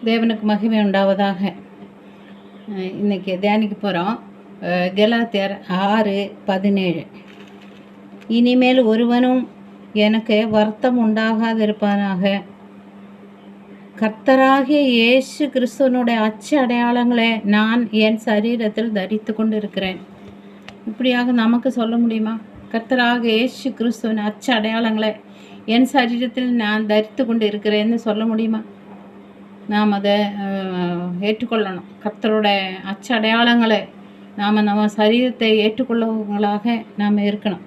தேவனுக்கு மகிமை உண்டாவதாக. இன்றைக்கி தியானிக்க போகிறோம். கலாத்தியர் 6:17. இனிமேல் ஒருவனும் எனக்கு வருத்தம் உண்டாகாதிருப்பானாக. கர்த்தராகிய இயேசு கிறிஸ்துவனுடைய அச்சு அடையாளங்களை நான் என் சரீரத்தில் தரித்து கொண்டு இருக்கிறேன். இப்படியாக நமக்கு சொல்ல முடியுமா? கர்த்தராகிய இயேசு கிறிஸ்துவின் அச்சு அடையாளங்களை என் சரீரத்தில் நான் தரித்து கொண்டு இருக்கிறேன்னு சொல்ல முடியுமா? நாம் அதை ஏற்றுக்கொள்ளணும். கர்த்தருடைய அச்சு அடையாளங்களை நம்ம சரீரத்தை ஏற்றுக்கொள்ளவங்களாக நாம் இருக்கணும்.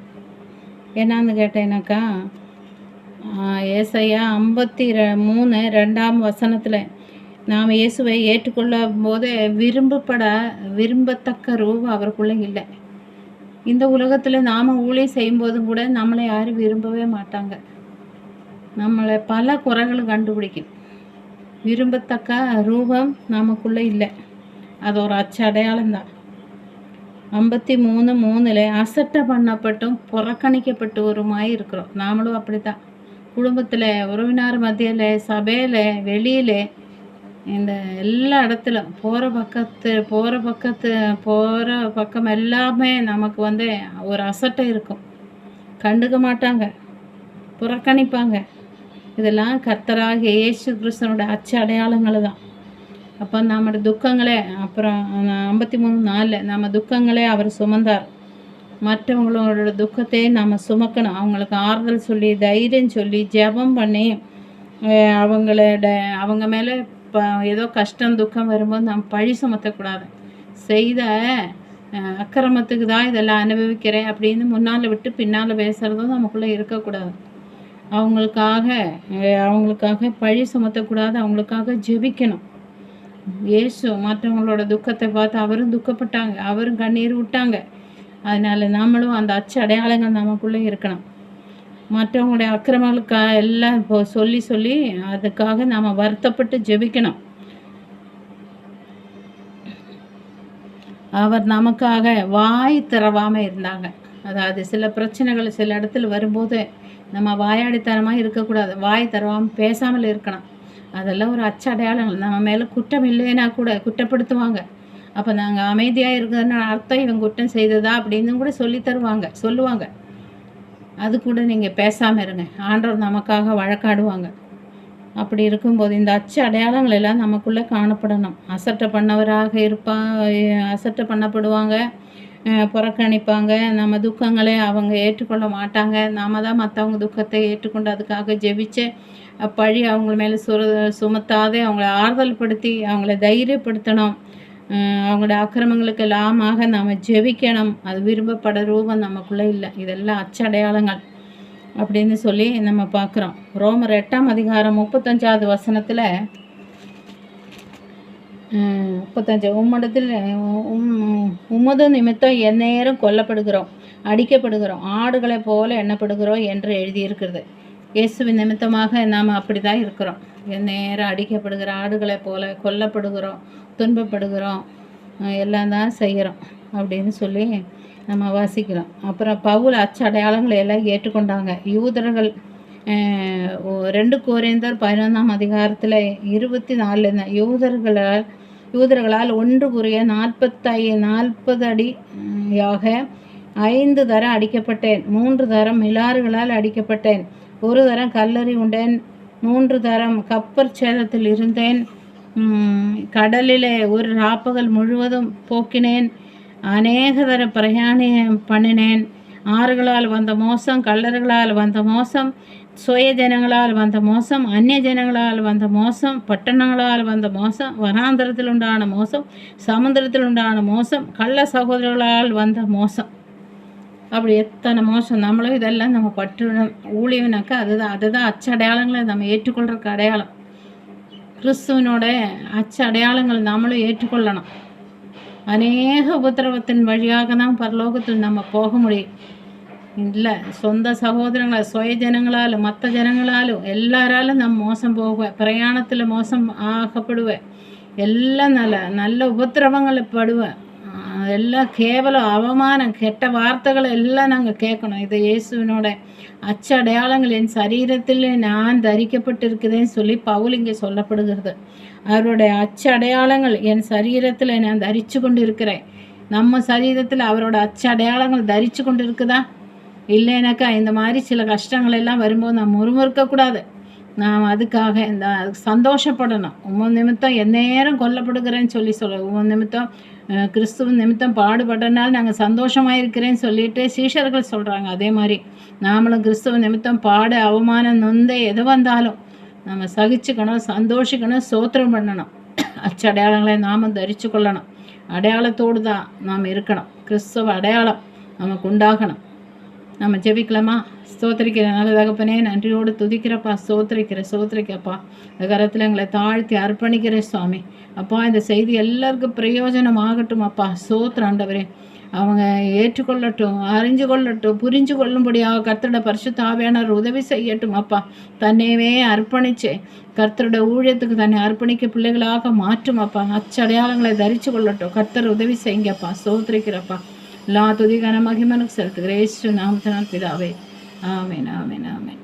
என்னான்னு கேட்டேனாக்கா, ஏசாயா 53:2 நாம் இயேசுவை ஏற்றுக்கொள்ளும் போது விரும்பத்தக்க ரூபம் அவருக்குள்ளே இல்லை. இந்த உலகத்தில் நாம் ஊழியம் செய்யும்போதும் கூட நம்மளை யாரும் விரும்பவே மாட்டாங்க. நம்மளை பல குறைகள் கண்டுபிடிக்கும். விரும்பத்தக்க ரூபம் நமக்குள்ளே இல்லை. அது ஒரு அச்சு அடையாளம்தான். 53:3 அசட்டை பண்ணப்பட்டும் புறக்கணிக்கப்பட்டவருமாய் இருக்கிறோம். நாமளும் அப்படி தான். குடும்பத்தில், உறவினர் மத்தியில், சபையில், வெளியில், இந்த எல்லா இடத்துல போகிற பக்கம் எல்லாமே நமக்கு ஒரு அசட்டை இருக்கும். கண்டுக்க மாட்டாங்க, புறக்கணிப்பாங்க. இதெல்லாம் கர்த்தராகிய இயேசு கிறிஸ்துவனோட அச்சு அடையாளங்கள் தான். அப்போ நம்மளோட துக்கங்களே, அப்புறம் 53:4 நம்ம துக்கங்களே அவர் சுமந்தார். மற்றவங்களோட துக்கத்தை நம்ம சுமக்கணும். அவங்களுக்கு ஆறுதல் சொல்லி, தைரியம் சொல்லி, ஜெபம் பண்ணி, அவங்க மேலே ஏதோ கஷ்டம் துக்கம் வரும்போது நம்ம பழி சுமத்தக்கூடாது. செய்த அக்கிரமத்துக்கு தான் இதெல்லாம் அனுபவிக்கிறேன் அப்படின்னு முன்னால் விட்டு பின்னால் பேசுகிறதும் நமக்குள்ளே இருக்கக்கூடாது. அவங்களுக்காக பழி சுமத்தக்கூடாது. அவங்களுக்காக ஜெபிக்கணும். இயேசு மற்றவங்களோட துக்கத்தை பார்த்து அவரும் துக்கப்பட்டாங்க, அவரும் கண்ணீர் விட்டாங்க. அதனால் நம்மளும் அந்த அச்சு அடையாளங்கள் நமக்குள்ளே இருக்கணும். மற்றவங்களுடைய அக்கிரமங்களுக்காக எல்லாம் இப்போ சொல்லி அதுக்காக நாம் வருத்தப்பட்டு ஜெபிக்கணும். அவர் நமக்காக வாய் திறவாமல் இருந்தாங்க. அதாவது சில பிரச்சனைகள் சில இடத்துல வரும்போது நம்ம வாயாடித்தனமாக இருக்கக்கூடாது. வாய் தரவாமல் பேசாமல் இருக்கணும். அதெல்லாம் ஒரு அச்சு அடையாளங்கள். நம்ம மேலே குற்றம் இல்லைன்னா கூட குற்றப்படுத்துவாங்க. அப்போ நாங்கள் அமைதியாக இருக்கிறதுன்னு அர்த்தம் இவங்க குற்றம் செய்ததா அப்படின்னு கூட சொல்லுவாங்க. அது கூட நீங்கள் பேசாமல் இருங்க. ஆண்டவர் நமக்காக வழக்காடுவாங்க. அப்படி இருக்கும்போது இந்த அச்சு அடையாளங்கள் எல்லாம் நமக்குள்ளே காணப்படணும். அசட்டை பண்ணப்படுவாங்க, புறக்கணிப்பாங்க. நம்ம துக்கங்களை அவங்க ஏற்றுக்கொள்ள மாட்டாங்க. நாம் தான் மற்றவங்க துக்கத்தை ஏற்றுக்கொண்டு அதுக்காக ஜெபிச்சு பழி அவங்க மேலே சுமத்தாதே அவங்கள ஆறுதல் படுத்தி அவங்கள தைரியப்படுத்தணும். அவங்களோட அக்கிரமங்களுக்கு எல்லாமாக நாம் ஜெபிக்கணும். அது விரும்பப்பட ரூபம் நமக்குள்ளே இல்லை. இதெல்லாம் அச்சடையாளங்கள் அப்படின்னு சொல்லி நம்ம பார்க்குறோம். ரோமர் 8:35 உம்மிடத்தில் உமது நிமித்தம் எந்நேரம் கொல்லப்படுகிறோம், அடிக்கப்படுகிறோம், ஆடுகளை போல எண்ணப்படுகிறோம் என்று எழுதியிருக்கிறது. இயேசுவின் நிமித்தமாக நாம் அப்படி தான் இருக்கிறோம். எந்நேரம் அடிக்கப்படுகிற ஆடுகளை போல கொல்லப்படுகிறோம், துன்பப்படுகிறோம், எல்லாம் தான் செய்கிறோம் அப்படின்னு சொல்லி நம்ம வாசிக்கிறோம். அப்புறம் பவுல் அச்சு அடையாளங்களை எல்லாம் ஏற்றுக்கொண்டாங்க. யூதர்கள் 2 கொரிந்தியர் 11:24 யூதர்களால் 1 குறைய 40 அடியாக 5 தரம் அடிக்கப்பட்டேன். 3 தரம் மிலாறுகளால் அடிக்கப்பட்டேன். 1 தரம் கல்லறி உண்டேன். 3 தரம் கப்பற் சேதத்தில் இருந்தேன். கடலிலே ஒரு ராப்பகல் முழுவதும் போக்கினேன். அநேக தர பிரயாணம் பண்ணினேன். ஆறுகளால் வந்த மோசம், கல்லர்களால் வந்த மோசம், சுய ஜனங்களால் வந்த மோசம், அந்நிய ஜனங்களால் வந்த மோசம், பட்டணங்களால் வந்த மோசம், வனாந்தரத்தில் உண்டான மோசம், சமுத்திரத்தில் உண்டான மோசம், கள்ள சகோதரர்களால் வந்த மோசம். அப்படி எத்தனை மோசம். நம்மளும் இதெல்லாம் நம்ம ஊழியனாக்கா அதுதான் அச்சு அடையாளங்களை நம்ம ஏற்றுக்கொள்றதுக்கு அடையாளம். கிறிஸ்துவனோட அச்சு அடையாளங்கள் நம்மளும் ஏற்றுக்கொள்ளணும். அநேக உபத்திரவத்தின் வழியாக தான் பரலோகத்தில் நம்ம போக முடியும். இல்லை, சொந்த சகோதரங்களால், சுய ஜனங்களால், மற்ற ஜனங்களாலும் எல்லாராலும் நம்ம மோசம் போகுவேன். பிரயாணத்தில் மோசம் ஆகப்படுவேன். எல்லாம் நல்ல உபத்திரவங்களை படுவேன். அதெல்லாம் கேவலம், அவமானம், கெட்ட வார்த்தைகளை எல்லாம் நாங்கள் கேட்கணும். இதை இயேசுவினோட அச்சடையாளங்கள் என் சரீரத்தில் நான் தரிக்கப்பட்டிருக்குதுன்னு சொல்லி பவுல் இங்கே சொல்லப்படுகிறது. அவருடைய அச்சடையாளங்கள் என் சரீரத்தில் நான் தரித்து கொண்டு இருக்கிறேன். நம்ம சரீரத்தில் அவரோட அச்சடையாளங்கள் தரித்து கொண்டு இருக்குதா? இல்லைனாக்கா இந்த மாதிரி சில கஷ்டங்கள் எல்லாம் வரும்போது நாம் முறுமுறுக்கக்கூடாது. நாம் அதுக்காக இந்த சந்தோஷப்படணும். உமது நிமித்தம் எந்நேரம் கொல்லப்படுகிறேன்னு சொல்லி உமது நிமித்தம் கிறிஸ்துவ நிமித்தம் பாடுபட்டனால் நாங்கள் சந்தோஷமாக இருக்கிறேன்னு சொல்லிட்டு சீஷர்கள் சொல்கிறாங்க. அதே மாதிரி நாமளும் கிறிஸ்துவ நிமித்தம் பாடு, அவமானம், நொந்தை எது வந்தாலும் நம்ம சகிச்சுக்கணும், சந்தோஷிக்கணும், ஸ்தோத்திரம் பண்ணணும். அச்சடையாளங்களை நாமும் தரித்து கொள்ளணும். அடையாளத்தோடு தான் நாம் இருக்கணும். கிறிஸ்துவ அடையாளம் நமக்கு உண்டாகணும். நம்ம ஜெபிக்கலாமா? ஸ்தோத்திரிக்கிற நல்ல தகப்பனே, நன்றியோடு துதிக்கிறப்பா, சோத்திரிக்கப்பா. இந்த கரத்தில் எங்களை தாழ்த்தி அர்ப்பணிக்கிற சுவாமி. அப்பா, இந்த செய்தி எல்லாருக்கும் பிரயோஜனம் ஆகட்டும் அப்பா. சோத்திரம் ஆண்டவரே, அவங்க ஏற்றுக்கொள்ளட்டும், அறிஞ்சு கொள்ளட்டும், புரிஞ்சு கொள்ளும்படியாக கர்த்தரோட பரிசுத்த ஆவியானவர் உதவி செய்யட்டும் அப்பா. தன்னையவே அர்ப்பணிச்சு கர்த்தரோட ஊழியத்துக்கு தன்னை அர்ப்பணிக்க பிள்ளைகளாக மாற்றும் அப்பா. அச்சடையாளங்களை தரித்து கொள்ளட்டும். கர்த்தர் உதவி செய்யுங்கப்பா. சோத்திரிக்கிறப்பா. எல்லா துதிகான மகிமனுக்கு செலுத்துகிறேன் இயேசு நாமத்தினால் பிதாவே. ஆமென், ஆமென், ஆமென்.